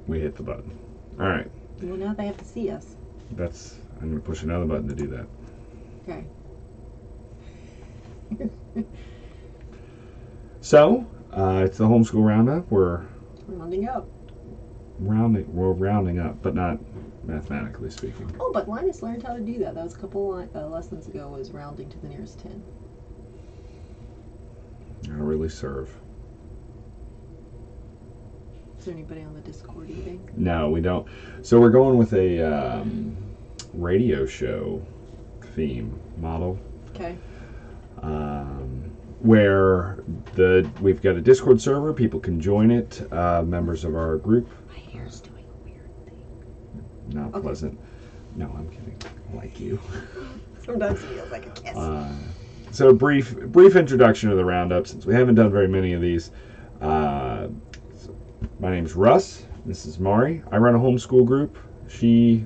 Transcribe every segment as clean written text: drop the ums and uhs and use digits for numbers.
we hit the button. All right. Well, now they have to see us. I'm going to push another button to do that. Okay. So, it's the Homeschool Roundup. We're rounding up. We're rounding up, but not mathematically speaking. Oh, but Linus learned how to do that. That was a couple lessons ago, was rounding to the nearest 10. I really serve. Is there anybody on the Discord eating? No, we don't. So we're going with a radio show theme model. Okay. Where we've got a Discord server. People can join it. Members of our group. My hair's doing a weird thing. Not pleasant. No, I'm kidding. I like you. Sometimes it feels like a kiss. So brief introduction to the roundup, since we haven't done very many of these. My name's Russ. This is Mari. I run a homeschool group. She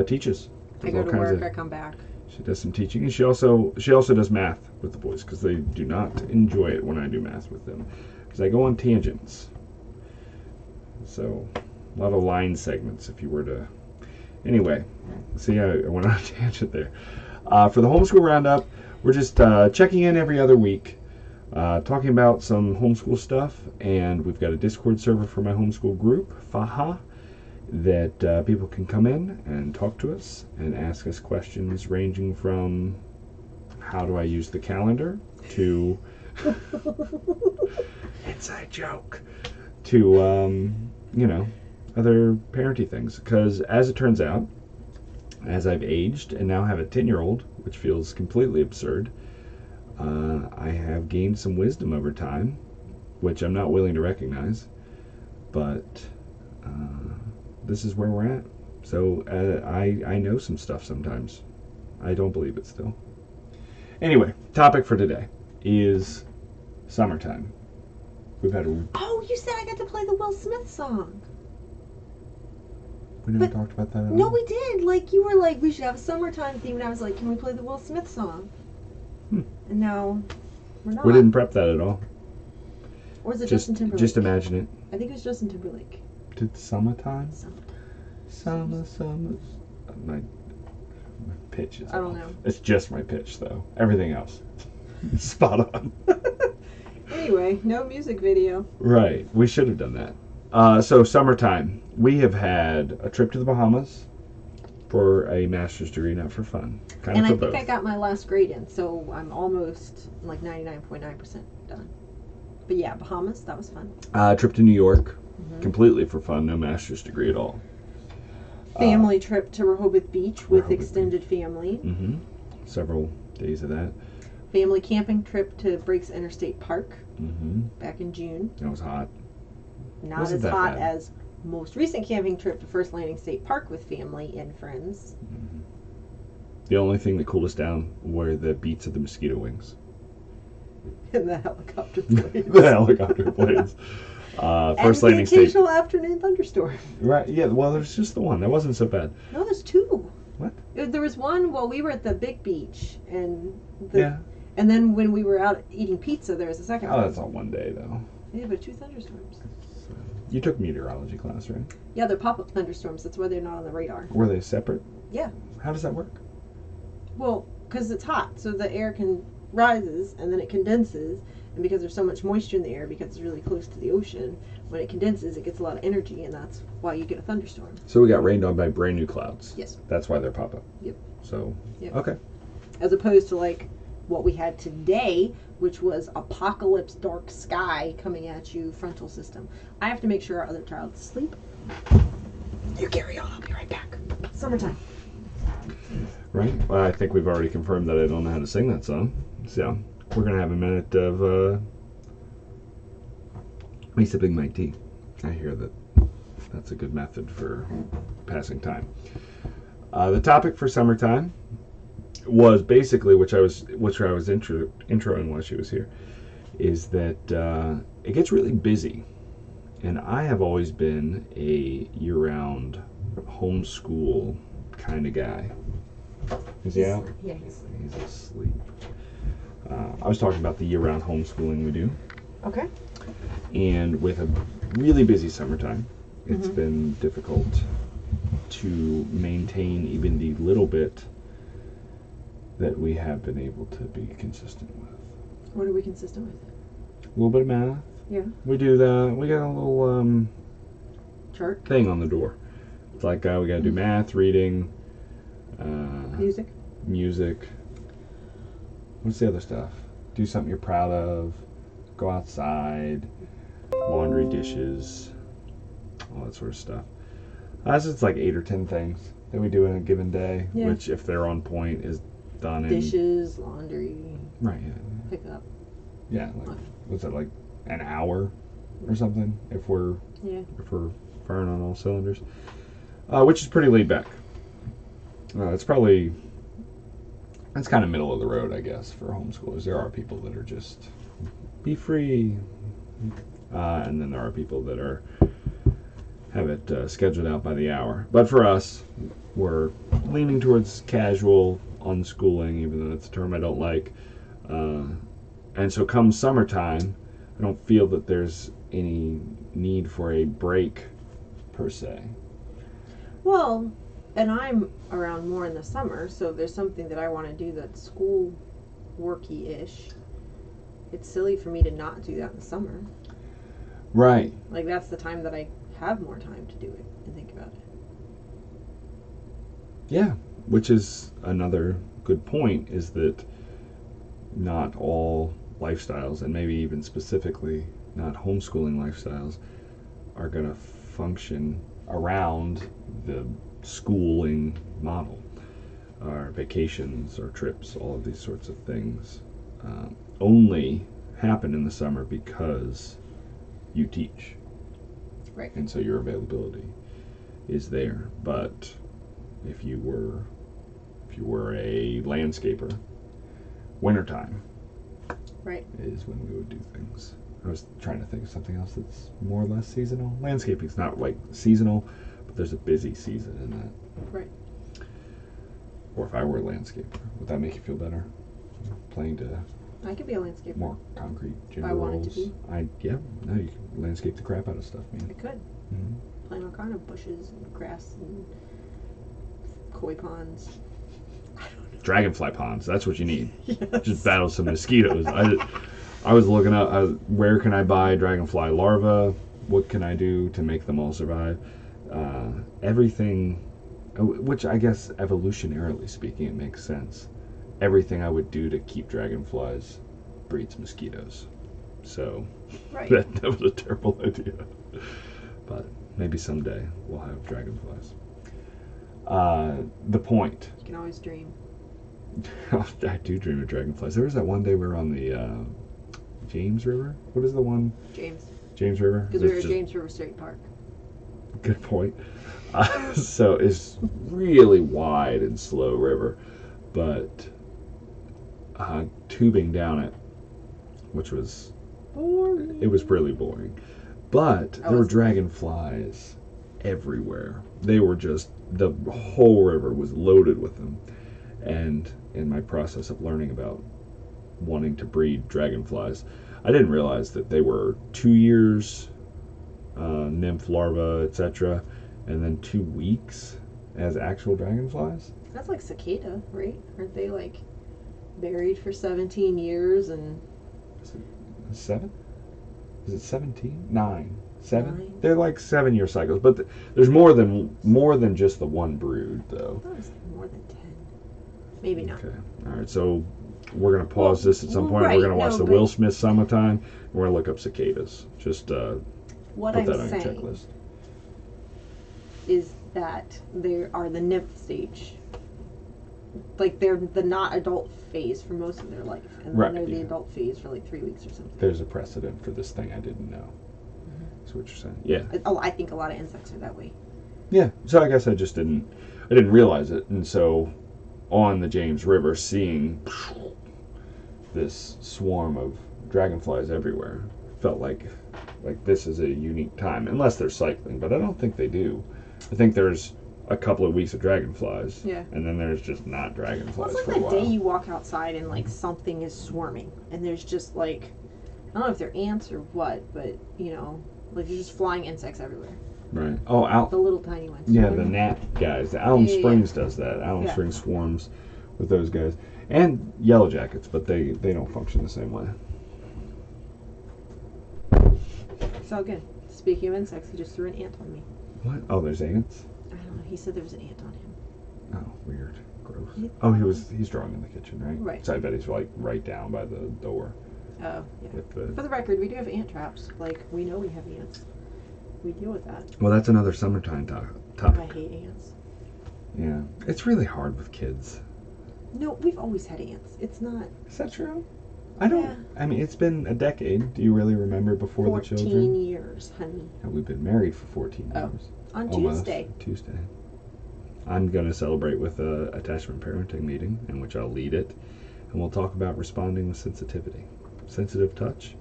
teaches. I go to work. I come back. She does some teaching, and she also does math with the boys, because they do not enjoy it when I do math with them, because I go on tangents. So a lot of line segments. If you were to, anyway, see, I went on a tangent there. For the Homeschool Roundup, we're just checking in every other week, talking about some homeschool stuff, and we've got a Discord server for my homeschool group, Faha, that people can come in and talk to us and ask us questions ranging from how do I use the calendar to inside joke to other parenting things, because as it turns out, as I've aged and now have a 10-year-old, which feels completely absurd, I have gained some wisdom over time, which I'm not willing to recognize, but this is where we're at. So I know some stuff sometimes. I don't believe it still. Anyway, topic for today is summertime. We've had a... Oh, you said I got to play the Will Smith song. We never talked about that at all? No, we did. Like, you were like, we should have a summertime theme, and I was like, can we play the Will Smith song? And now we're not. We didn't prep that at all. Or is it Justin Timberlake? Just imagine it. I think it was Justin Timberlake. Did summertime? Summer. My pitch is I don't off. know. It's just my pitch, though. Everything else, spot on. Anyway, no music video. Right. We should have done that. So summertime. We have had a trip to the Bahamas for a master's degree, not for fun. Kind of for both. And I think I got my last grade in, so I'm almost like 99.9% done. But yeah, Bahamas, that was fun. Trip to New York, completely for fun, no master's degree at all. Family trip to Rehoboth Beach with extended family. Several days of that. Family camping trip to Breaks Interstate Park back in June. That was hot. Not Wasn't as that hot bad. as most recent camping trip to First Landing State Park with family and friends. The only thing that cooled us down were the beats of the mosquito wings. And the helicopter blades. The helicopter blades. First Landing and the State. occasional afternoon thunderstorm. Right. Yeah. Well, there's just the one. That wasn't so bad. No, there's two. What? There was one while we were at the big beach, and and then when we were out eating pizza, there was a second one. Oh, that's all one day though. Yeah, but two thunderstorms. You took meteorology class, right? Yeah, they're pop-up thunderstorms. That's why they're not on the radar. Were they separate? Yeah. How does that work? Well, because it's hot, so the air rises and then it condenses, and because there's so much moisture in the air, because it's really close to the ocean, when it condenses, it gets a lot of energy, and that's why you get a thunderstorm. So we got rained on by brand new clouds. Yes. That's why they're pop-up. Yep. So, Yep. Okay. As opposed to like what we had today, which was apocalypse dark sky coming at you, frontal system. I have to make sure our other child's asleep. You carry on, I'll be right back. Summertime. Right. Well, I think we've already confirmed that I don't know how to sing that song. So we're going to have a minute of me sipping my tea. I hear that that's a good method for passing time. The topic for summertime was basically, which I was introing while she was here, is that it gets really busy. And I have always been a year-round homeschool kind of guy. Is he out? Yeah, he's asleep. I was talking about the year-round homeschooling we do. okay. And with a really busy summertime, it's Mhm. been difficult to maintain even the little bit that we have been able to be consistent with. What are we consistent with? A little bit of math. Yeah. We do that. We got a little Chart. thing on the door. It's like we got to do math, reading, Music. music. What's the other stuff? Do something you're proud of. Go outside. Laundry, dishes, all that sort of stuff. That's just like 8 or 10 things that we do in a given day, Yeah. which, if they're on point, is done in Dishes, laundry, right. pick up. Yeah. Like, what's that, like an hour or something? If we're firing on all cylinders, which is pretty laid back. It's probably that's kind of middle of the road, I guess, for homeschoolers. There are people that are just be free, and then there are people that have it scheduled out by the hour. But for us, we're leaning towards casual unschooling, even though that's a term I don't like. And so come summertime, I don't feel that there's any need for a break per se. Well, and I'm around more in the summer, so if there's something that I want to do that's school worky-ish, it's silly for me to not do that in the summer. Right. Like, that's the time that I have more time to do it and think about it. Yeah, which is another good point, is that not all lifestyles, and maybe even specifically not homeschooling lifestyles, are going to function around the schooling model. Our vacations, our trips, all of these sorts of things only happen in the summer because you teach. Right. And so your availability is there. But if you were a landscaper, wintertime Right. is when we would do things. I was trying to think of something else that's more or less seasonal. Landscaping's not like seasonal, but there's a busy season in that. Right. Or if I were a landscaper, would that make you feel better? Playing to I could be a landscaper. more concrete gender I wanted roles. to be. No, you can landscape the crap out of stuff, I man. could. Mm-hmm. Plant all kind of bushes and grass and koi ponds. Dragonfly ponds, that's what you need. Yes. Just battle some mosquitoes. I was looking up where can I buy dragonfly larvae, what can I do to make them all survive. Everything, which I guess evolutionarily speaking it makes sense. Everything I would do to keep dragonflies breeds mosquitoes. So Right. that was a terrible idea. But maybe someday we'll have dragonflies. The point. You can always dream. I do dream of dragonflies. There was that one day we were on the James River. What is the one? James River. Because we were at James River State Park. Good point. So it's really wide and slow river, but tubing down it, which was Boring. it was really boring. But there were dragonflies everywhere. They were just, the whole river was loaded with them. And in my process of learning about wanting to breed dragonflies, I didn't realize that they were 2 years, nymph, larva, etc., and then 2 weeks as actual dragonflies. That's like cicada, right? Aren't they like buried for 17 years and 7? Is it 17? 9. 7? 9? They're like 7-year cycles, but there's more than just the one brood, though. I thought it was more than 10. Maybe not. Okay. All right. So we're gonna pause this at some point. right, We're gonna watch no, the but- Will Smith Summertime. And we're gonna look up cicadas. Just What put I'm that on your saying checklist. is that they are the nymph stage. Like they're the not adult phase for most of their life, and then Right, they're the yeah. adult phase for like 3 weeks or something. There's a precedent for this thing I didn't know. That's what you're saying. Yeah. I think a lot of insects are that way. Yeah. So I guess I didn't realize it, and so on the James River, seeing this swarm of dragonflies everywhere, felt like this is a unique time, unless they're cycling, but I don't think they do. I think there's a couple of weeks of dragonflies, Yeah. and then there's just not dragonflies Well, it's for like a that while. day you walk outside and like something is swarming, and there's just like, I don't know if they're ants or what, but you know, like there's just flying insects everywhere. Right. Oh, The little tiny ones. yeah, the gnat guys. Alum Yeah. Springs does that. Alum Yeah. Springs swarms with those guys. And yellow jackets, but they don't function the same way. It's all good. Speaking of insects, he just threw an ant on me. What? Oh, there's ants? I don't know. He said there was an ant on him. Oh, weird. Gross. Yeah. Oh, he's drawing in the kitchen, right? Right. So I bet he's like right down by the door. Oh, yeah. With the... For the record, we do have ant traps. Like, we know we have ants. We deal with that. Well, that's another summertime I topic. hate ants. Yeah. It's really hard with kids. No, we've always had ants. It's not Is that true? I don't. Yeah. I mean, it's been a decade. Do you really remember before the 14 children? years, honey. And we've been married for 14 Oh. years. On Almost. Tuesday. I'm going to celebrate with a attachment parenting meeting in which I'll lead it, and we'll talk about responding with sensitivity. Sensitive touch?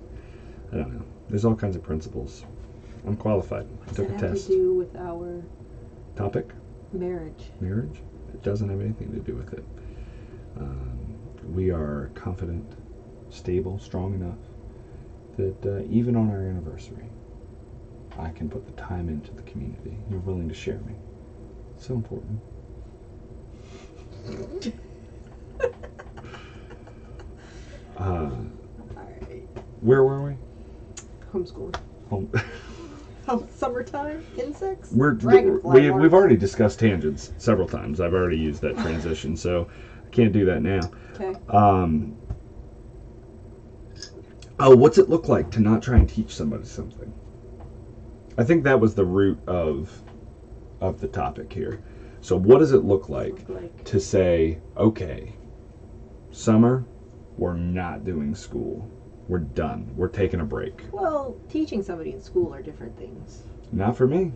I don't know. There's all kinds of principles. I'm qualified. I What took does a that have test. to do with our Topic? marriage? Marriage? It doesn't have anything to do with it. We are confident, stable, strong enough that even on our anniversary, I can put the time into the community. You're willing to share me. It's so important. Alright. Where were we? Homeschooling. Home. Summertime insects? We've Dragonfly already discussed tangents several times. I've already used that transition, so I can't do that now. Okay. What's it look like to not try and teach somebody something? I think that was the root of the topic here. So what does it look like to say, okay, summer, we're not doing school. We're done. We're taking a break. Well, teaching somebody in school are different things. Not for me.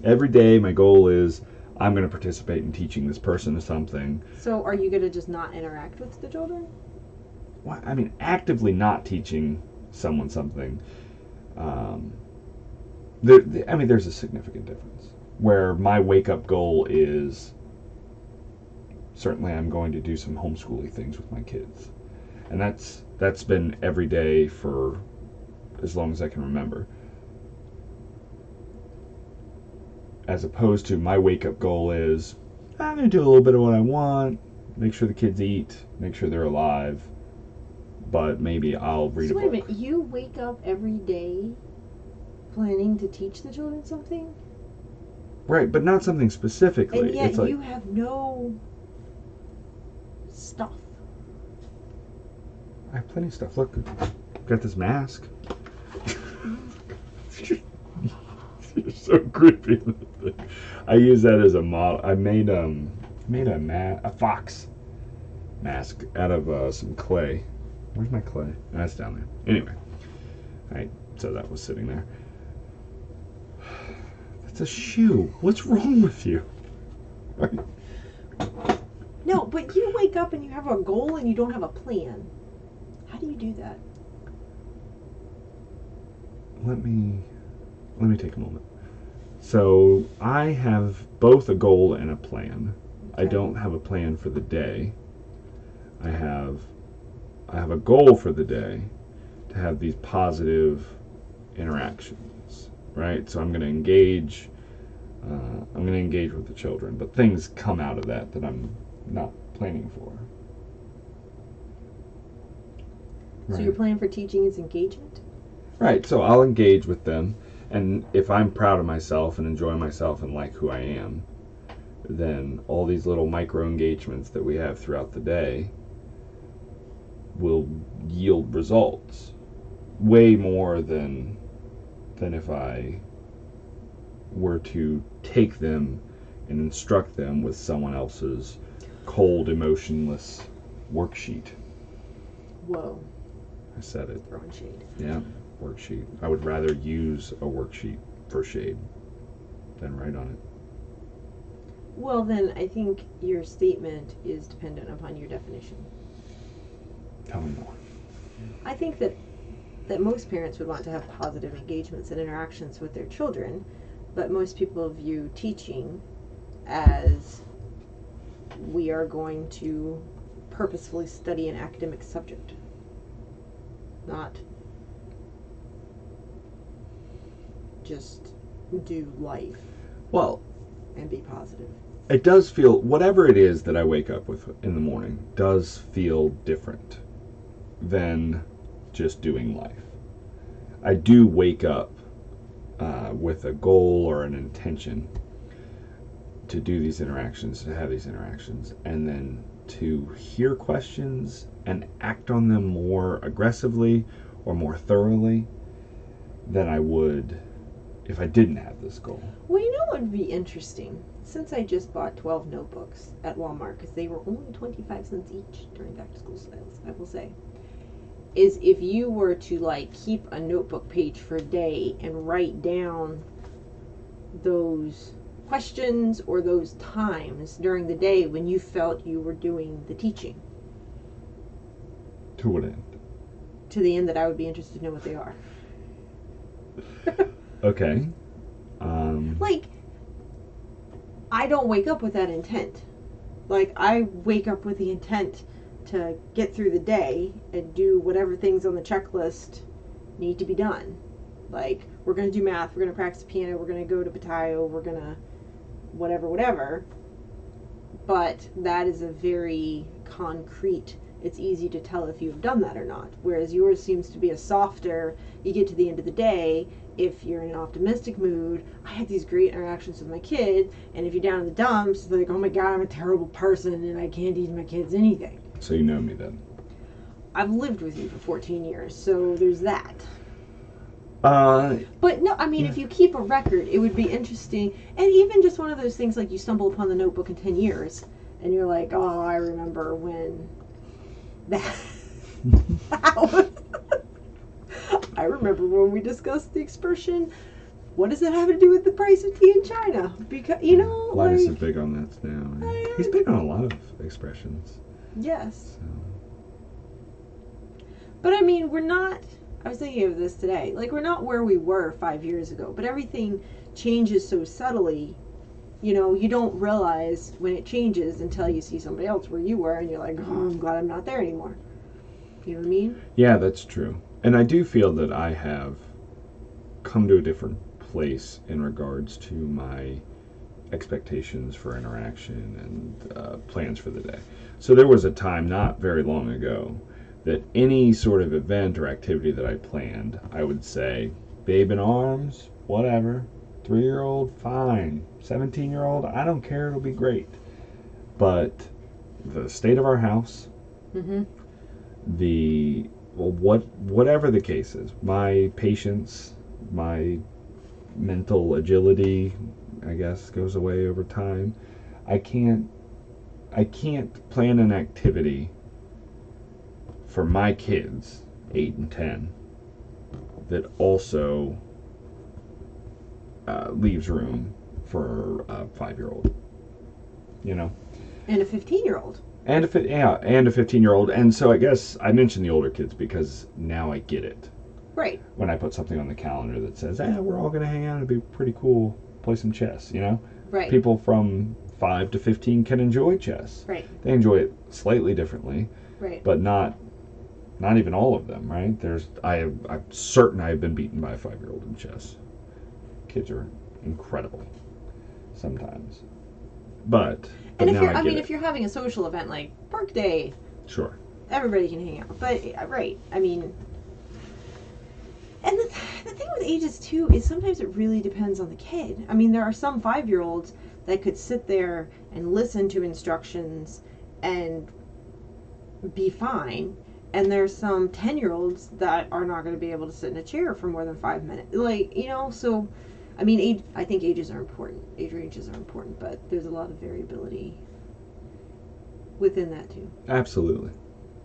Every day my goal is I'm going to participate in teaching this person something. So are you going to just not interact with the children? Well, I mean, actively not teaching someone something. There's a significant difference. Where my wake-up goal is, certainly I'm going to do some homeschooling things with my kids. And that's been every day for as long as I can remember. As opposed to my wake-up goal is, I'm going to do a little bit of what I want, make sure the kids eat, make sure they're alive, but maybe I'll read a book. Wait a minute, you wake up every day planning to teach the children something? Right, but not something specifically. And yet it's like, you have no stuff. I have plenty of stuff. Look, got this mask. You're so creepy. I use that as a model. I made a fox mask out of some clay. Where's my clay? That's down there. Anyway, alright, so that was sitting there. That's a shoe. What's wrong with you? No, but you wake up and you have a goal and you don't have a plan. How do you do that? Let me take a moment. So I have both a goal and a plan. Okay. I don't have a plan for the day. I have a goal for the day to have these positive interactions, right? So I'm going to engage. I'm going to engage with the children, but things come out of that I'm not planning for. So your plan for teaching is engagement? Right, so I'll engage with them, and if I'm proud of myself and enjoy myself and like who I am, then all these little micro engagements that we have throughout the day will yield results way more than if I were to take them and instruct them with someone else's cold, emotionless worksheet. Whoa. I said it. Throwing shade. Yeah, worksheet. I would rather use a worksheet for shade than write on it. Well, then I think your statement is dependent upon your definition. Tell me more. I think that most parents would want to have positive engagements and interactions with their children, but most people view teaching as we are going to purposefully study an academic subject. Not just do life Well, and be positive. it does feel, whatever it is that I wake up with in the morning does feel different than just doing life. I do wake up with a goal or an intention to do these interactions, to have these interactions, and then to hear questions and act on them more aggressively or more thoroughly than I would if I didn't have this goal. Well, you know what would be interesting? Since I just bought 12 notebooks at Walmart, because they were only 25 cents each during back to school sales, I will say, is if you were to like keep a notebook page for a day and write down those questions or those times during the day when you felt you were doing the teaching. To what end? To the end that I would be interested to know what they are. Okay. Like, I don't wake up with that intent. Like, I wake up with the intent to get through the day and do whatever things on the checklist need to be done. Like, we're going to do math, we're going to practice piano, we're going to go to Patayo, we're going to whatever. But that is a very concrete, it's easy to tell if you've done that or not. Whereas yours seems to be a softer, you get to the end of the day, if you're in an optimistic mood, I had these great interactions with my kid, and if you're down in the dumps, it's like, oh my God, I'm a terrible person and I can't teach my kids anything. So you know me then. I've lived with you for 14 years, so there's that. Uh, But no, I mean, if you keep a record, it would be interesting. And even just one of those things like you stumble upon the notebook in 10 years, and you're like, oh, I remember when that was. I remember when we discussed the expression, what does that have to do with the price of tea in China? Because, you know, Linus like, is big on that now. He's big on a lot of expressions. yes. So. But I mean, we're not, I was thinking of this today, like we're not where we were 5 years ago, but everything changes so subtly, you know, you don't realize when it changes until you see somebody else where you were and you're like, oh, I'm glad I'm not there anymore. You know what I mean? Yeah, that's true. And I do feel that I have come to a different place in regards to my expectations for interaction and plans for the day. So there was a time not very long ago that any sort of event or activity that I planned, I would say, babe in arms, whatever, 3-year-old, fine, 17-year-old, I don't care, it'll be great. But the state of our house, whatever the case is, my patience, my mental agility, I guess, goes away over time. I can't plan an activity for my kids, 8 and 10, that also leaves room for a 5-year-old. You know? And a 15-year-old. And a 15-year-old. And so I guess I mentioned the older kids because now I get it. Right. When I put something on the calendar that says, we're all going to hang out, it'd be pretty cool, play some chess, you know? Right. People from 5 to 15 can enjoy chess. Right. They enjoy it slightly differently. Right. But not even all of them, right? I'm certain I've been beaten by a 5-year-old in chess. Kids are incredible sometimes. But and if you're having a social event like Park Day, sure, everybody can hang out. But right, I mean, and the thing with ages too is sometimes it really depends on the kid. I mean, there are some 5-year-olds that could sit there and listen to instructions and be fine, and there's some 10-year-olds that are not going to be able to sit in a chair for more than 5 minutes. Like, you know, so I mean, I think ages are important. Age ranges are important, but there's a lot of variability within that too. Absolutely,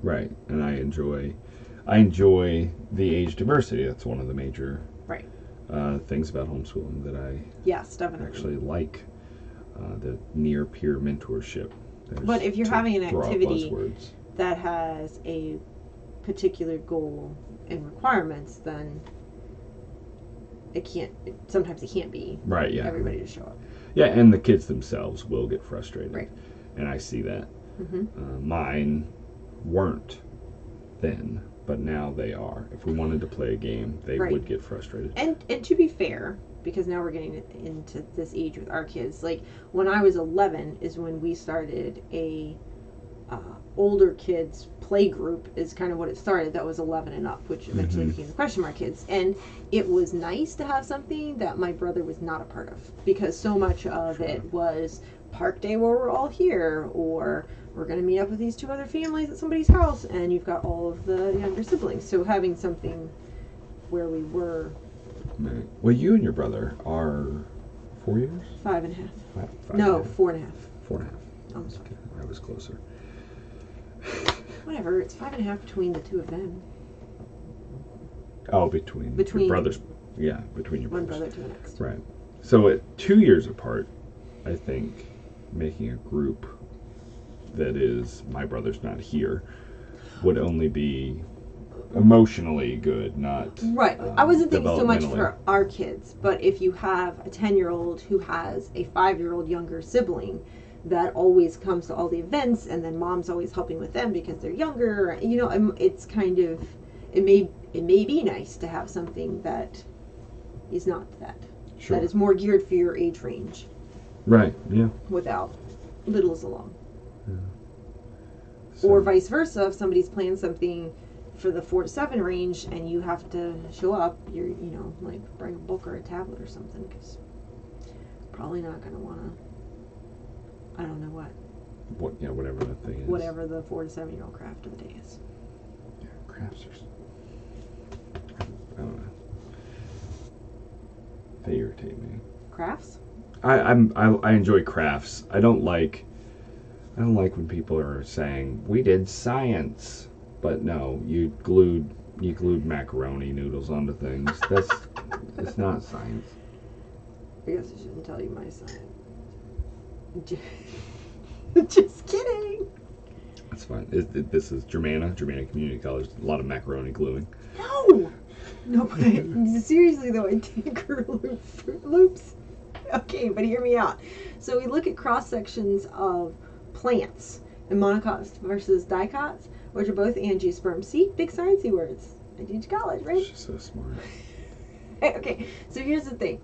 right. And I enjoy the age diversity. That's one of the major things about homeschooling that I definitely actually like. The near peer mentorship. But if you're having an activity that has a particular goal and requirements, then sometimes it can't be everybody to show up. Yeah, and the kids themselves will get frustrated. Right. And I see that. Mine weren't then. but now they are. If we wanted to play a game, they Right. would get frustrated. And to be fair, because now we're getting into this age with our kids, like when I was 11 is when we started a older kids play group, is kind of what it started. That was 11 and up, which eventually became the question mark kids. And it was nice to have something that my brother was not a part of, because so much of it was park day where we're all here, or we're going to meet up with these two other families at somebody's house, and you've got all of the younger siblings. So having something where we were Right. Well, you and your brother are 4 years? 5.5. Five No, and a half. 4.5. 4.5. Almost Okay, I was closer. Whatever. It's 5.5 between the two of them. Oh, between your brothers. Yeah, between your One brothers. brother to the next. Right. So at 2 years apart, I think making a group that is my brother's not here would only be emotionally good, not Right. I wasn't thinking so much developmentally. for our kids, but if you have a 10-year-old who has a 5-year-old younger sibling that always comes to all the events, and then mom's always helping with them because they're younger, it's kind of, it may be nice to have something that is not that. Sure. That is more geared for your age range Right, yeah. without littles along. So- Or vice versa, if somebody's playing something for the 4 to 7 range and you have to show up, you're, like bring a book or a tablet or something, because probably not going to want to, I don't know whatever that thing is. whatever the 4 to 7-year-old craft of the day is. Yeah, crafts are. I don't know. They irritate me. Crafts? I enjoy crafts. I don't like when people are saying we did science, but no, you glued macaroni noodles onto things. It's not science. I guess I shouldn't tell you my science. Just kidding. That's fine. This is Germana Community College. A lot of macaroni gluing. No, but seriously though, I did Fruit Loops. Okay, but hear me out. So we look at cross sections of plants and monocots versus dicots, which are both angiosperms. See, big sciencey words. I teach college, right? She's so smart. Okay, so here's the thing.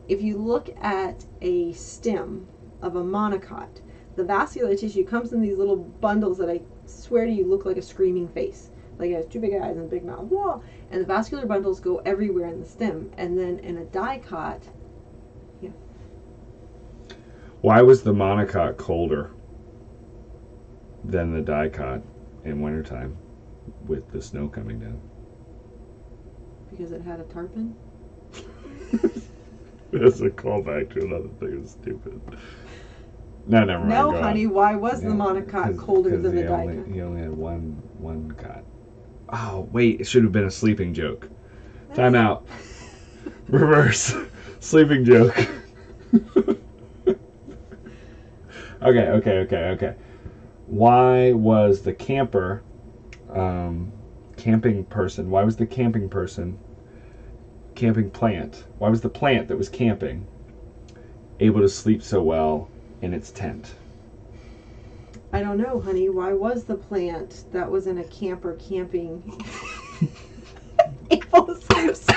If you look at a stem of a monocot, the vascular tissue comes in these little bundles that I swear to you look like a screaming face. Like it has 2 big eyes and a big mouth. Whoa! And the vascular bundles go everywhere in the stem. And then in a dicot, Why was the monocot colder than the dicot in wintertime with the snow coming down? because it had a tarpon. That's a callback to another thing that's stupid. No, never mind. No, go honey, on. why was the monocot 'Cause- colder 'cause than the he only- dicot? He only had one cot. Oh, wait, it should have been a sleeping joke. Time out. Reverse. Sleeping joke. Okay. Why was the camping plant, why was the plant that was camping able to sleep so well in its tent? I don't know, honey. Why was the plant that was in a camper camping able to sleep so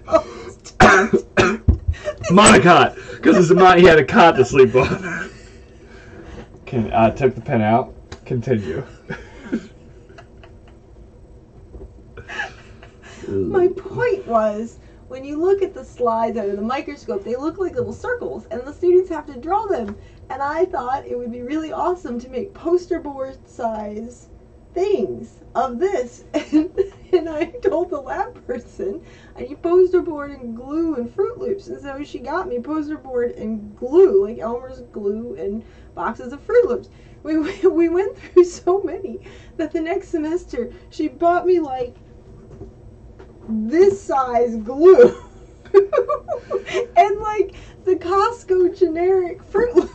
well? Monocot! Because he had a cot to sleep on. Took the pen out. Continue. My point was, when you look at the slides under the microscope, they look like little circles, and the students have to draw them. And I thought it would be really awesome to make poster board size things of this. And I told the lab person, I need poster board and glue and Fruit Loops. And so she got me poster board and glue, like Elmer's glue and boxes of Fruit Loops. We went through so many that the next semester she bought me like this size glue and like the Costco generic Fruit Loops,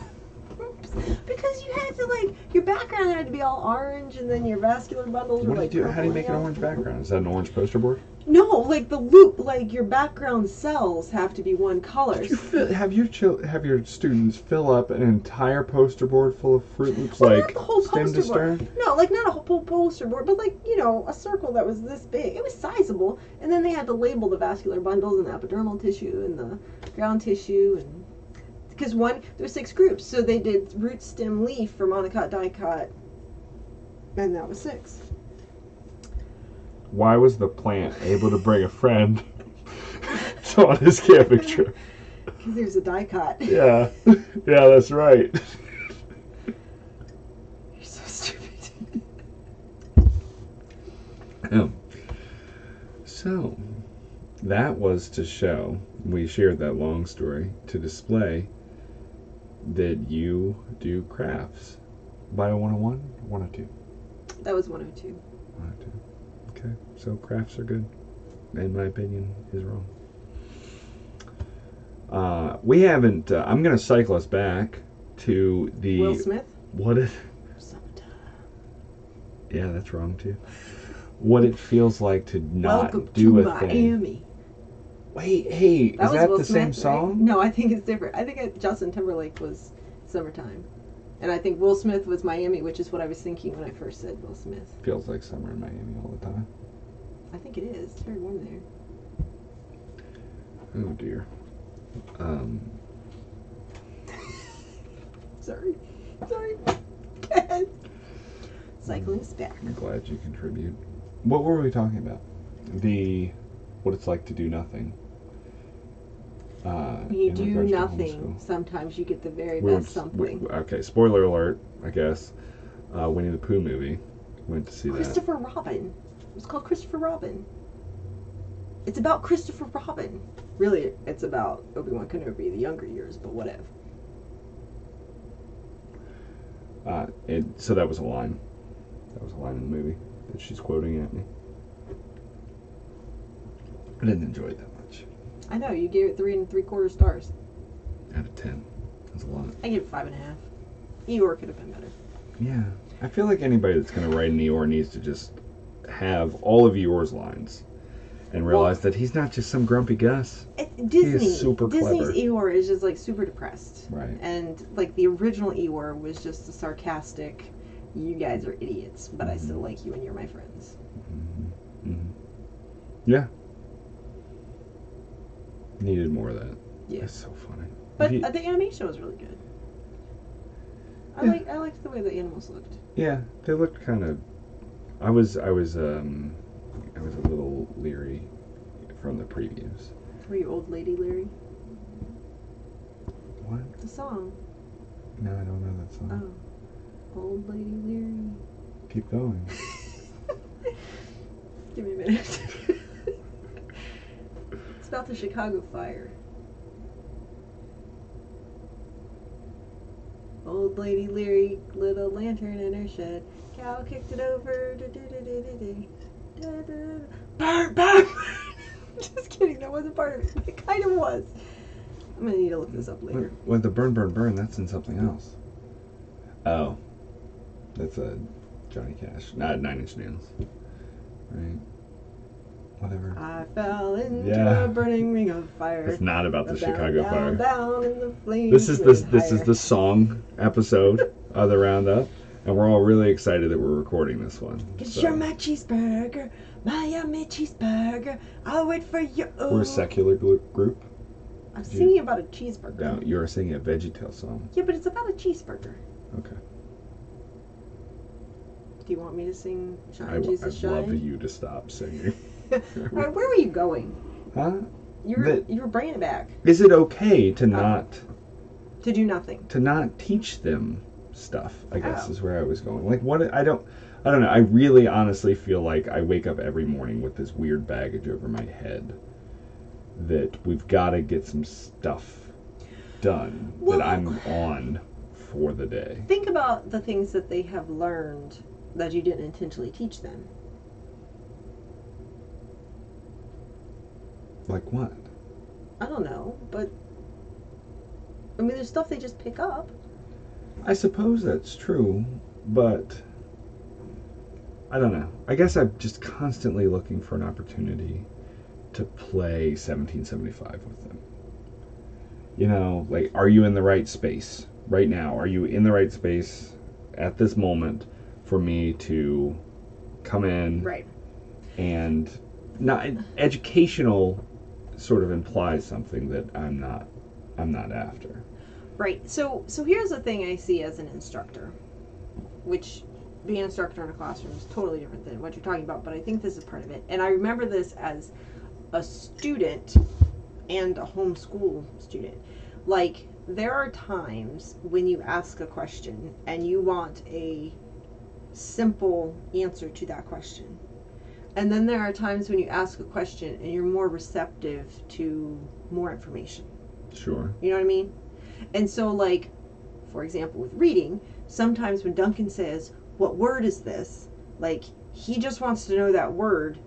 because you had to, like, your background had to be all orange, and then your vascular bundles were like How do you make an purple, orange background? Is that an orange poster board? No, like the loop, like your background cells have to be one color. Have your students fill up an entire poster board full of Fruit Loops, Well, like not the whole stem to poster board. stern? No, like not a whole poster board, but like, a circle that was this big. It was sizable. And then they had to label the vascular bundles and the epidermal tissue and the ground tissue. And because there were 6 groups. So they did root, stem, leaf for monocot, dicot. And that was 6. Why was the plant able to bring a friend on his camping trip? Because he was a dicot. Yeah, yeah, that's right. You're so stupid. So, that was to show, we shared that long story, to display that you do crafts. Bio 101 or 102? That was 102. 102. Okay, so crafts are good. In my opinion, is wrong. We haven't. I'm going to cycle us back to the. Will Smith? What is. Summertime. Yeah, that's wrong too. What it feels like to not Welcome do to a thing. Miami. Wait, hey, is that Will the Smith, same right? song? No, I think it's different. I think Justin Timberlake was Summertime. And I think Will Smith was Miami, which is what I was thinking when I first said Will Smith. Feels like summer in Miami all the time. I think it is. It's very warm there. Oh dear. Sorry. Cycling is back. I'm glad you contribute. What were we talking about? What it's like to do nothing. When you in do regards to nothing, homeschool. sometimes you get the very We went best to- something. okay, spoiler alert, I guess. Winnie the Pooh movie. Went to see that. Christopher Robin. It's called Christopher Robin. It's about Christopher Robin. Really, it's about Obi-Wan Kenobi, the younger years, but whatever. So that was a line. That was a line in the movie that she's quoting at me. I didn't enjoy it that much. I know, you gave it 3 3/4 stars. Out of 10. That's a lot. I gave it 5.5. Eeyore could have been better. Yeah. I feel like anybody that's going to write an Eeyore needs to just have all of Eeyore's lines and realize that he's not just some grumpy Gus. Disney. super Disney's clever. Eeyore is just like super depressed. Right. And like the original Eeyore was just a sarcastic, you guys are idiots, but I still like you and you're my friends. Mm-hmm. Mm-hmm. Yeah. Needed more of that. Yeah. That's so funny. But the animation was really good. I liked the way the animals looked. Yeah, they looked kind of. I was a little leery from the previews. Were you Old Lady Larry? What? The song. No, I don't know that song. Oh. Old Lady Larry. Keep going. Give me a minute. It's about the Chicago fire. Old Lady Leary lit a lantern in her shed. Cow kicked it over. Burn, burn! Just kidding, that wasn't part of it. It kind of was. I'm gonna need to look this up later. Well, the burn, burn, burn, that's in something else. Oh. That's a Johnny Cash. Not 9 Inch Nails. Right? Whatever. I fell into Yeah. a burning ring of fire. It's not about the Down, Chicago down, fire. down in the flames This is higher. the song episode of the Roundup, and we're all really excited that we're recording this one. Cause So, you're my cheeseburger, my yummy cheeseburger. I'll wait for you. we're a secular group. I'm singing about a cheeseburger. No, you're singing a VeggieTale song. Yeah, but it's about a cheeseburger. Okay. Do you want me to sing Shine, I'd Jesus, Shine? love you to stop singing. Where were you going? Huh? You were bringing it back. Is it okay to not To do nothing. teach them stuff? I guess Oh. is where I was going. Like what? I don't know. I really honestly feel like I wake up every morning with this weird baggage over my head that we've got to get some stuff done Well, that I'm on for the day. Think about the things that they have learned that you didn't intentionally teach them. Like what? I don't know, but I mean, there's stuff they just pick up. I suppose that's true, but I don't know. I guess I'm just constantly looking for an opportunity to play 1775 with them. You know, like, are you in the right space right now? Are you in the right space at this moment for me to come in? Right. And not educational sort of implies something that I'm not after. Right. So here's the thing I see as an instructor, which being an instructor in a classroom is totally different than what you're talking about, but I think this is part of it. And I remember this as a student and a homeschool student. Like, there are times when you ask a question and you want a simple answer to that question. And then there are times when you ask a question and you're more receptive to more information. Sure. You know what I mean? And so, like, for example, with reading, sometimes when Duncan says, "What word is this?" like, he just wants to know that word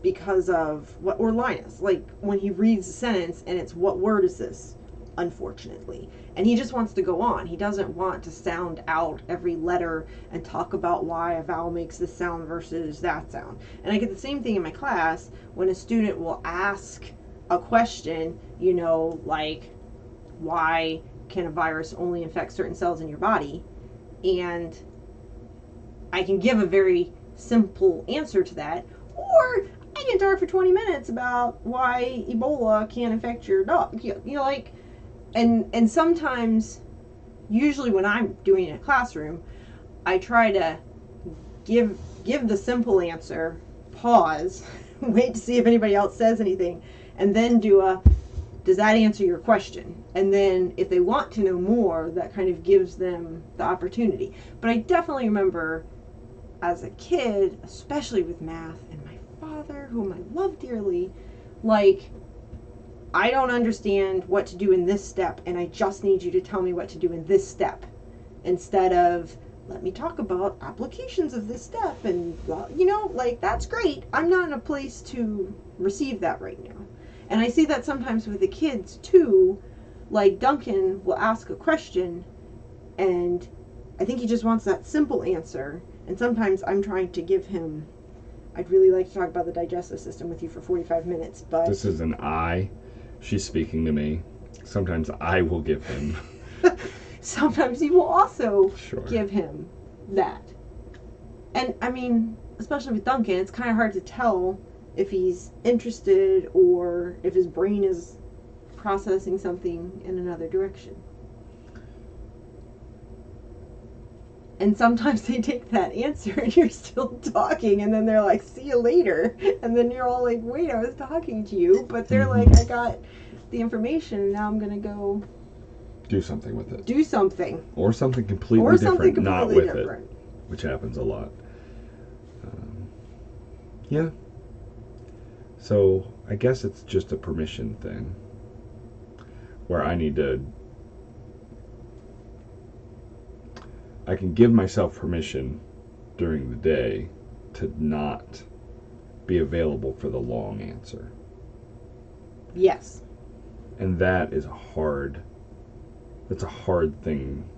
because of what, or Linus, like, when he reads a sentence and it's, "What word is this?" unfortunately. And he just wants to go on. He doesn't want to sound out every letter and talk about why a vowel makes this sound versus that sound. And I get the same thing in my class when a student will ask a question, you know, like, why can a virus only infect certain cells in your body? And I can give a very simple answer to that, or I can talk for 20 minutes about why Ebola can't infect your dog. You know, like, and sometimes, usually when I'm doing it in a classroom, I try to give the simple answer, pause, wait to see if anybody else says anything, and then do a, does that answer your question? And then if they want to know more, that kind of gives them the opportunity. But I definitely remember as a kid, especially with math, and my father, whom I love dearly, like, I don't understand what to do in this step, and I just need you to tell me what to do in this step, instead of, let me talk about applications of this step, and, you know, like, that's great. I'm not in a place to receive that right now. And I see that sometimes with the kids too. Like, Duncan will ask a question, and I think he just wants that simple answer. And sometimes I'm trying to give him, I'd really like to talk about the digestive system with you for 45 minutes, but... This is an I. She's speaking to me. Sometimes I will give him. Sometimes you will also Sure. give him that. And, I mean, especially with Duncan, it's kind of hard to tell if he's interested or if his brain is processing something in another direction. And sometimes they take that answer and you're still talking, and then they're like, "See you later." And then you're all like, "Wait, I was talking to you." But they're like, "I got the information, and now I'm going to go do something with it. Do something. Or something completely or different, something completely not with different. it, which happens a lot. Yeah. So I guess it's just a permission thing where I can give myself permission during the day to not be available for the long answer. Yes. And that's a hard thing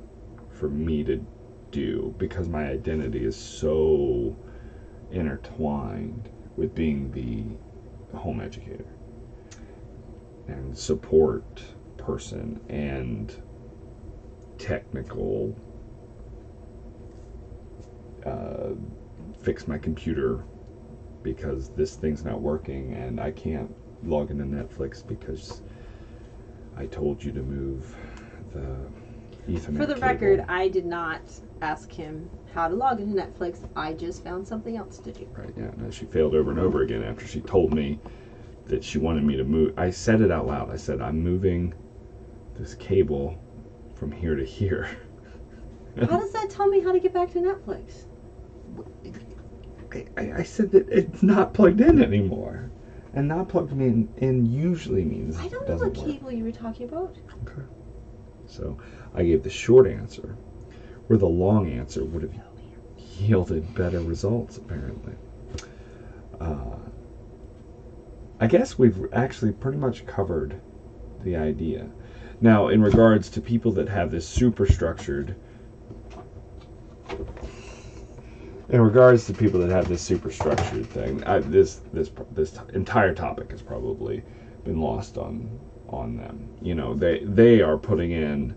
for me to do because my identity is so intertwined with being the home educator and support person and technical fix my computer because this thing's not working and I can't log into Netflix because I told you to move the Ethernet For the cable. record, I did not ask him how to log into Netflix. I just found something else to do. Right, yeah. No, she failed over and over again after she told me that she wanted me to move. I said it out loud. I said, I'm moving this cable from here to here. How does that tell me how to get back to Netflix? I said that it's not plugged in anymore. And not plugged in usually means I don't it know doesn't what work. cable you were talking about. Okay. So I gave the short answer, where the long answer would have yielded better results, apparently. I guess we've actually pretty much covered the idea. Now, in regards to people that have this super structured in regards to people that have this super structured thing, this entire topic has probably been lost on them. You know, they are putting in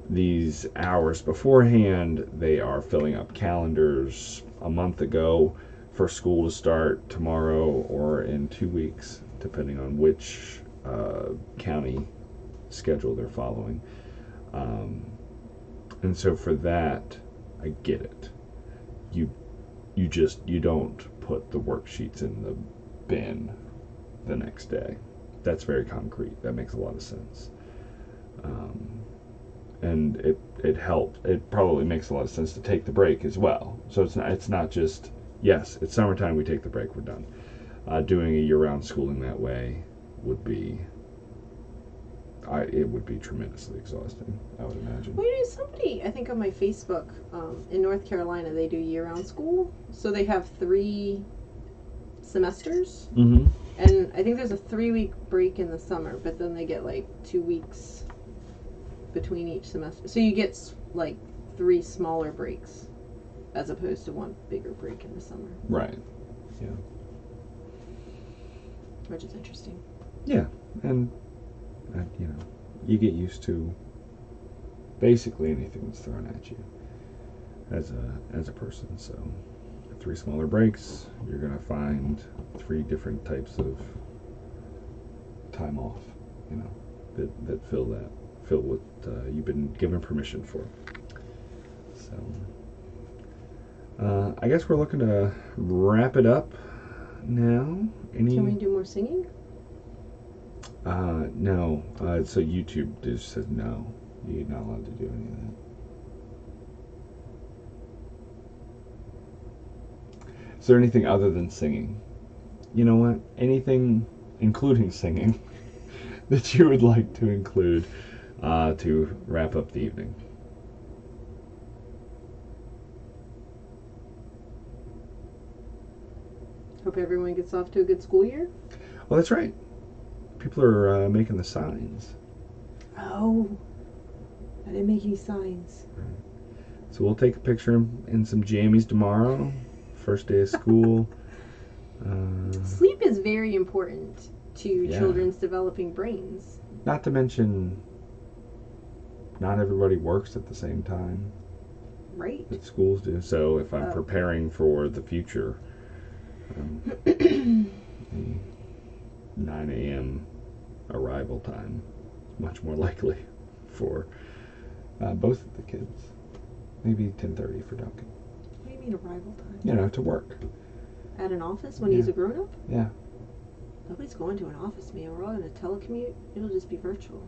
these hours beforehand. They are filling up calendars a month ago for school to start tomorrow or in 2 weeks, depending on which county schedule they're following. And so for that, I get it. You don't put the worksheets in the bin the next day. That's very concrete. That makes a lot of sense. And it helps. It probably makes a lot of sense to take the break as well. So it's not just, yes, it's summertime, we take the break, we're done. Doing a year-round schooling that way would be tremendously exhausting, I would imagine. Well, somebody, I think on my Facebook, in North Carolina, they do year-round school. So they have 3 semesters. Mm-hmm. And I think there's a 3-week break in the summer, but then they get like 2 weeks between each semester. So you get like 3 smaller breaks as opposed to 1 bigger break in the summer. Right. Yeah. Which is interesting. Yeah. And you know, you get used to basically anything that's thrown at you as a person. So 3 smaller breaks, you're gonna find 3 different types of time off, you know, that fill what you've been given permission for. So I guess we're looking to wrap it up now. Can we do more singing? No. So YouTube just says no. You're not allowed to do any of that. Is there anything other than singing? You know what? Anything, including singing, that you would like to include to wrap up the evening? Hope everyone gets off to a good school year. Well, that's right. People are making the signs. Oh, I didn't make any signs. So we'll take a picture in some jammies tomorrow. First day of school. Sleep is very important to children's developing brains. Not to mention, not everybody works at the same time. Right. That schools do. So if I'm preparing for the future, the 9 a.m. arrival time is much more likely for both of the kids. Maybe 10:30 for Duncan. What do you mean arrival time? You know, to work. At an office when he's a grown-up? Yeah. Nobody's going to an office, man. We're all going to telecommute. It'll just be virtual.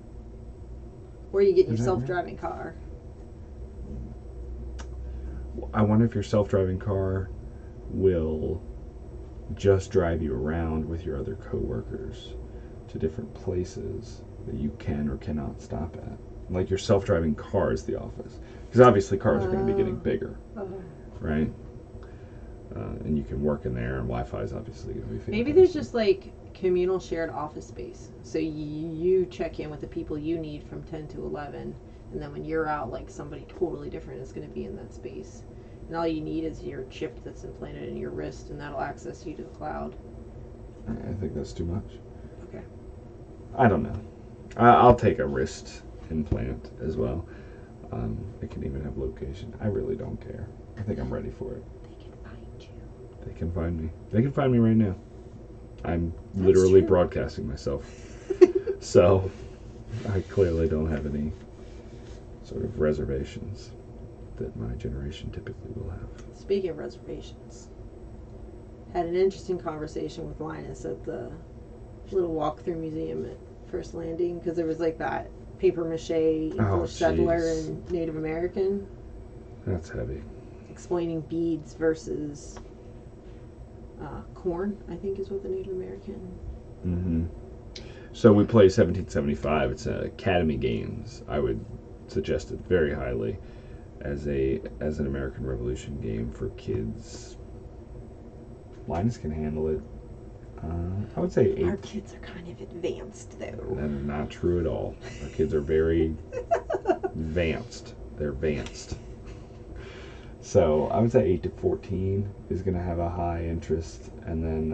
Or you get your self-driving car. I wonder if your self-driving car will just drive you around with your other coworkers to different places that you can or cannot stop at. Like your self-driving car is the office. Because obviously cars are going to be getting bigger, right? And you can work in there, and Wi-Fi is obviously going to be fantastic. Maybe there's just like communal shared office space. So you check in with the people you need from 10 to 11, and then when you're out, like somebody totally different is going to be in that space. And all you need is your chip that's implanted in your wrist, and that'll access you to the cloud. I think that's too much. Okay. I don't know. I'll take a wrist implant as well. It can even have location. I really don't care. I think I'm ready for it. They can find you. They can find me. They can find me right now. I'm literally broadcasting myself. So I clearly don't have any sort of reservations that my generation typically will have. Speaking of reservations, had an interesting conversation with Linus at the little walkthrough museum at First Landing, because there was like that paper mache English settler and Native American. That's heavy. Explaining beads versus corn, I think is what the Native American. Mm-hmm. So we play 1775. It's Academy Games. I would suggest it very highly as an American Revolution game for kids. Linus can handle it. I would say 8. Our kids are kind of advanced, though. That's not true at all. Our kids are very advanced. They're advanced. So I would say 8 to 14 is going to have a high interest, and then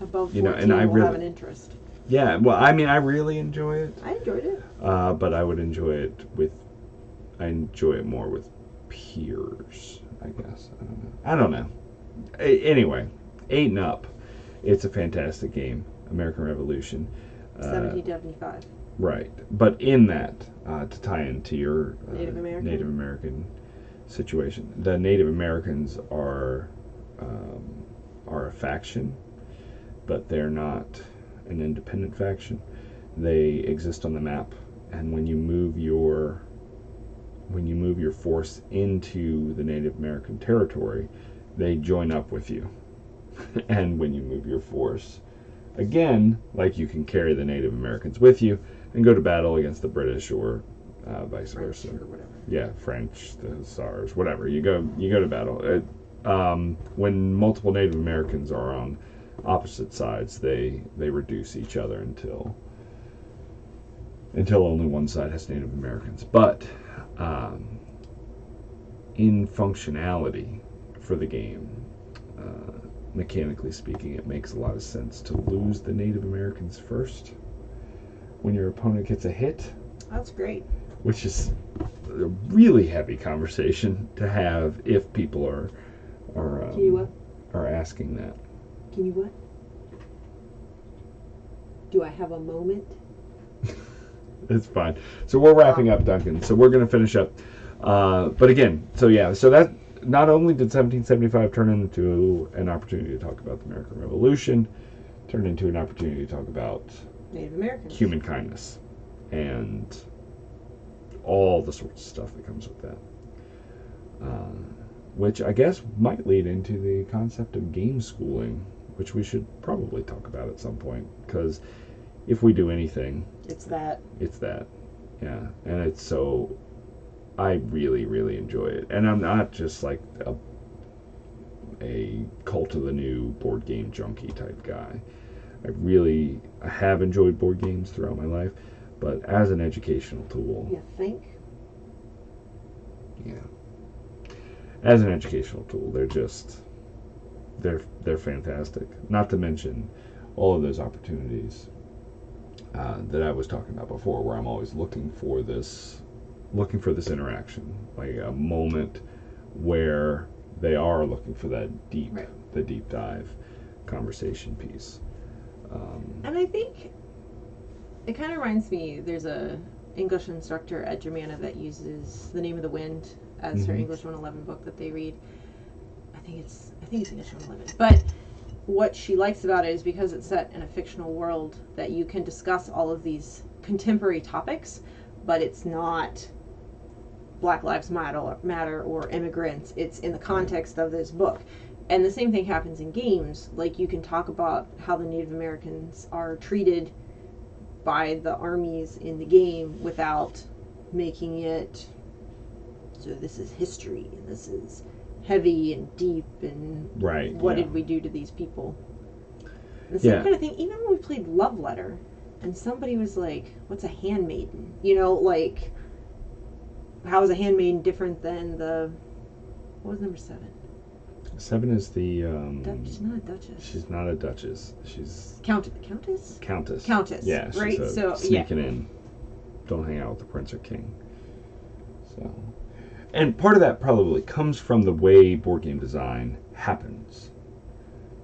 Above 14 you know, and I will really have an interest. yeah. Well, I mean, I really enjoy it, I enjoyed it. but I would enjoy it with I enjoy it more with peers, I guess. I don't know. Anyway, 8 and up. It's a fantastic game, American Revolution. 1775. Right, but in that, to tie into your Native American situation, the Native Americans are a faction, but they're not an independent faction. They exist on the map, and when you move your force into the Native American territory, they join up with you. And when you move your force again, like, you can carry the Native Americans with you and go to battle against the British, or vice French versa. or whatever. Yeah, French, the Hussars, whatever. You go to battle. When multiple Native Americans are on opposite sides, they reduce each other until only one side has Native Americans. But in functionality for the game, mechanically speaking, it makes a lot of sense to lose the Native Americans first when your opponent gets a hit. That's great. Which is a really heavy conversation to have if people are Can you what? are asking that. Can you what? Do I have a moment? It's fine. So we're wrapping up, Duncan. So we're going to finish up. But again, so that not only did 1775 turn into an opportunity to talk about the American Revolution, turned into an opportunity to talk about Native Americans. human kindness and all the sorts of stuff that comes with that. Which I guess might lead into the concept of game schooling, which we should probably talk about at some point, because if we do anything, it's that. Yeah. And it's so, I really, really enjoy it. And I'm not just like a cult of the new board game junkie type guy. I have enjoyed board games throughout my life, but as an educational tool. You think? Yeah. As an educational tool, they're fantastic. Not to mention all of those opportunities that I was talking about before, where I'm always looking for this interaction, like a moment where they are looking for the deep dive conversation piece. And I think it kind of reminds me, there's a English instructor at Germana that uses The Name of the Wind as her English 111 book that they read. I think it's English 111. But what she likes about it is because it's set in a fictional world, that you can discuss all of these contemporary topics, but it's not Black Lives Matter or immigrants. It's in the context of this book. And the same thing happens in games. Like, you can talk about how the Native Americans are treated by the armies in the game without making it so this is history and this is heavy and deep and what did we do to these people. The same kind of thing, even when we played Love Letter and somebody was like, what's a handmaiden? You know, like, how is a handmaiden different than what was number 7? 7 is the she's not a duchess. She's not a duchess. She's Countess. Countess. Yeah, she's right. So sneaking in. Don't hang out with the prince or king. So, and part of that probably comes from the way board game design happens.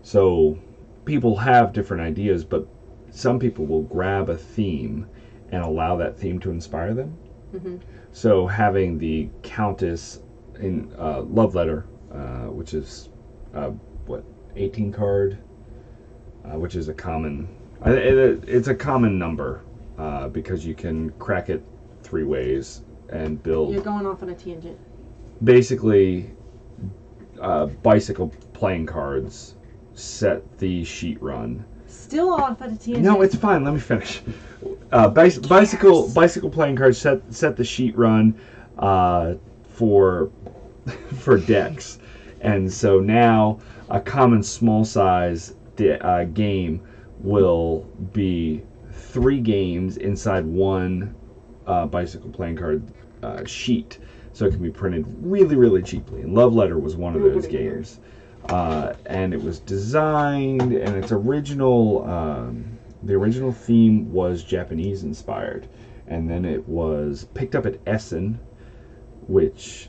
So people have different ideas, but some people will grab a theme and allow that theme to inspire them. Mm-hmm. So having the Countess in Love Letter, which is 18 card, which is a common. It's a common number because you can crack it 3 ways and build. You're going off on a tangent. Basically, bicycle playing cards set the sheet run. Still off on a tangent. No, it's fine. Let me finish. Bicycle playing cards set the sheet run for decks, and so now a common small size game will be 3 games inside one bicycle playing card sheet. so it can be printed really, really cheaply. And Love Letter was one of those Nobody games. And it was designed, and its original, the original theme was Japanese inspired. And then it was picked up at Essen, which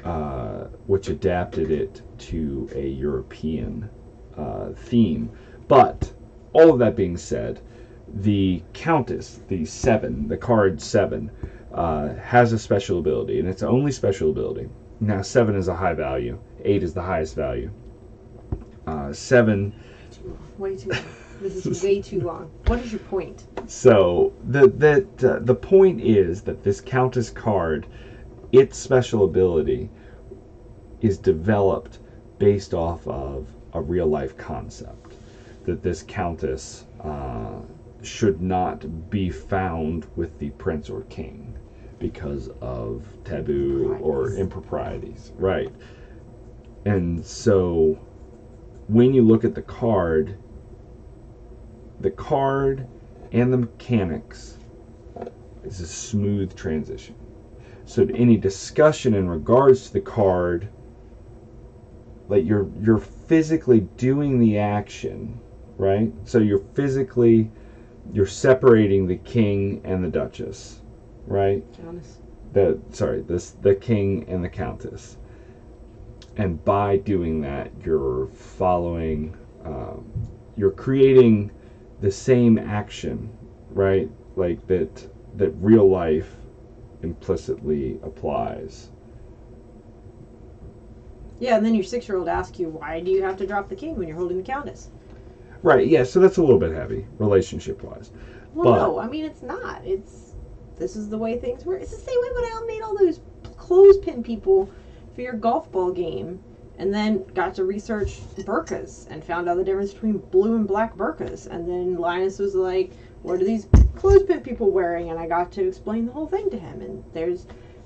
adapted it to a European theme. But all of that being said, the Countess, the card 7, has a special ability, and it's the only special ability. Now, 7 is a high value, 8 is the highest value. 7. Way too long. This is way too long. What is your point? So the point is that this Countess card, its special ability, is developed based off of a real life concept. That this Countess should not be found with the prince or king because of taboo or improprieties. Right. And so when you look at the card and the mechanics is a smooth transition. So any discussion in regards to the card, like you're physically doing the action, right? So you're separating the king and the duchess, right? The king and the countess. And by doing that, you're following, you're creating the same action, right? Like that real life implicitly applies. Yeah, and then your 6-year-old asks you, why do you have to drop the king when you're holding the countess? Right, yeah, so that's a little bit heavy, relationship-wise. Well, no, I mean, it's not. This is the way things work. It's the same way when I made all those clothespin people for your golf ball game, and then got to research burqas and found out the difference between blue and black burqas. And then Linus was like, what are these clothespin people wearing? And I got to explain the whole thing to him. And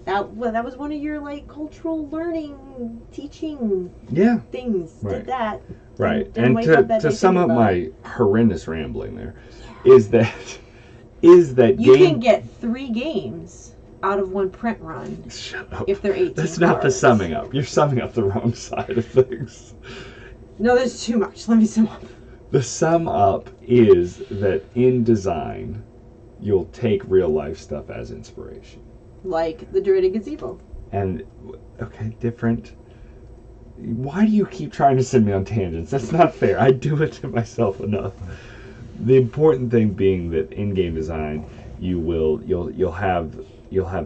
that was one of your like cultural learning teaching things. Right. Did that. Right. And to sum up my horrendous rambling there, is that you can get 3 games out of one print run. Shut up. If they're 18 That's not cards. the summing up. You're summing up the wrong side of things. No, there's too much. Let me sum up. The sum up is that in design, you'll take real life stuff as inspiration. Like the Druidic Gazebo. And, okay, different. Why do you keep trying to send me on tangents? That's not fair. I do it to myself enough. The important thing being that in game design, you'll have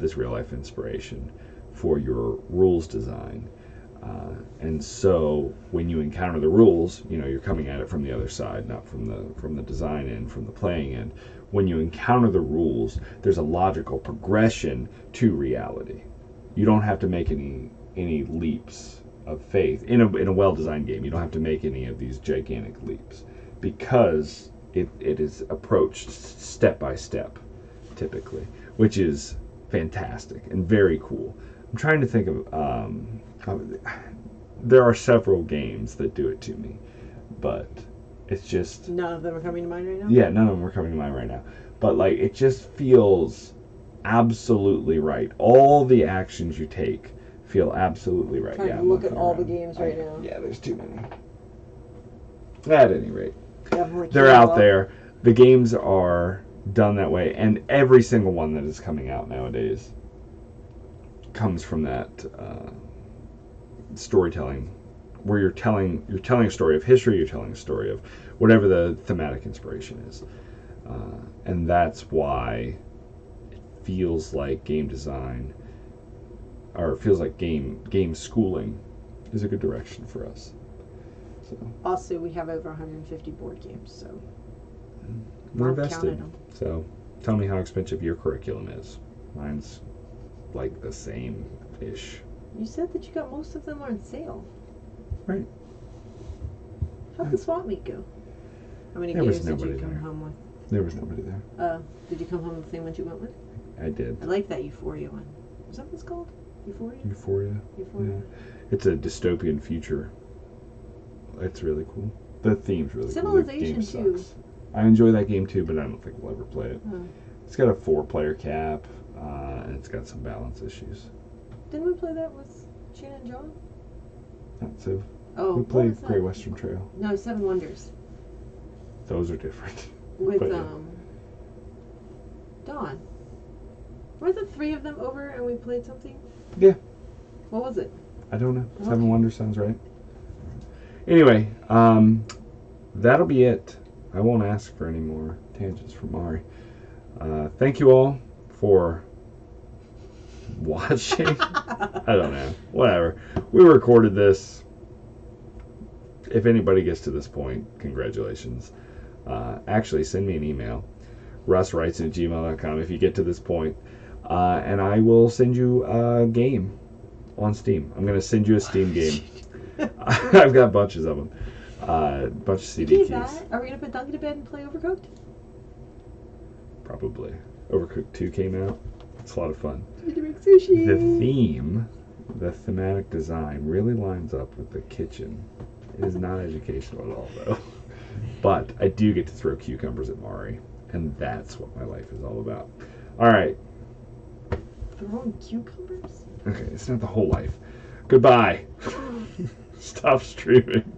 this real life inspiration for your rules design. And so when you encounter the rules, you're coming at it from the other side, not from the design end, from the playing end. When you encounter the rules, there's a logical progression to reality. You don't have to make any leaps of faith in a well-designed game. You don't have to make any of these gigantic leaps because it is approached step by step, typically, which is fantastic and very cool. I'm trying to think of there are several games that do it to me, but it's just none of them are coming to mind right now. Yeah, none of them are coming to mind right now. But like it just feels absolutely right. All the actions you take feel absolutely right. Trying to look at all the games right now. Yeah, there's too many. At any rate, Definitely they're out there. The games are done that way, and every single one that is coming out nowadays comes from that storytelling, where you're telling a story of history, you're telling a story of whatever the thematic inspiration is, and that's why it feels like game design, or it feels like game schooling, is a good direction for us. So. Also, we have over 150 board games, so we're invested. So tell me how expensive your curriculum is. Mine's like the same-ish. You said that you got most of them on sale. Right. How'd the swap meet go? How many There games was did you nobody come there. home with? There was nobody there. Did you come home with the same ones you went with? I did. I like that Euphoria one. Is that what it's called? Euphoria? Euphoria. Euphoria. Yeah. It's a dystopian future. It's really cool. The theme's really Civilization cool. The game too. sucks. I enjoy that game too, but I don't think we'll ever play it. Oh. It's got a 4-player cap, and it's got some balance issues. Didn't we play that with Shannon and John? Not Civ. Oh, We what played was that? Great Western Trail. No, Seven Wonders. Those are different. With, But, yeah. Dawn. Were the three of them over and we played something? Yeah. What was it? I don't know. Okay. Seven Wonders sounds right. Anyway, that'll be it. I won't ask for any more tangents from Mari. Thank you all for watching. I don't know. Whatever. We recorded this. If anybody gets to this point, congratulations. Actually, send me an email. russwrites@gmail.com if you get to this point. And I will send you a game on Steam. I'm going to send you a Steam game. I've got bunches of them. Bunch of CD keys. Are we going to put Duncan to bed and play Overcooked? Probably. Overcooked 2 came out. It's a lot of fun. We can make sushi. The theme, the thematic design, really lines up with the kitchen. It is not educational at all, though. But I do get to throw cucumbers at Mari, and that's what my life is all about. All right. Throwing cucumbers? Okay, it's not the whole life. Goodbye. Stop streaming.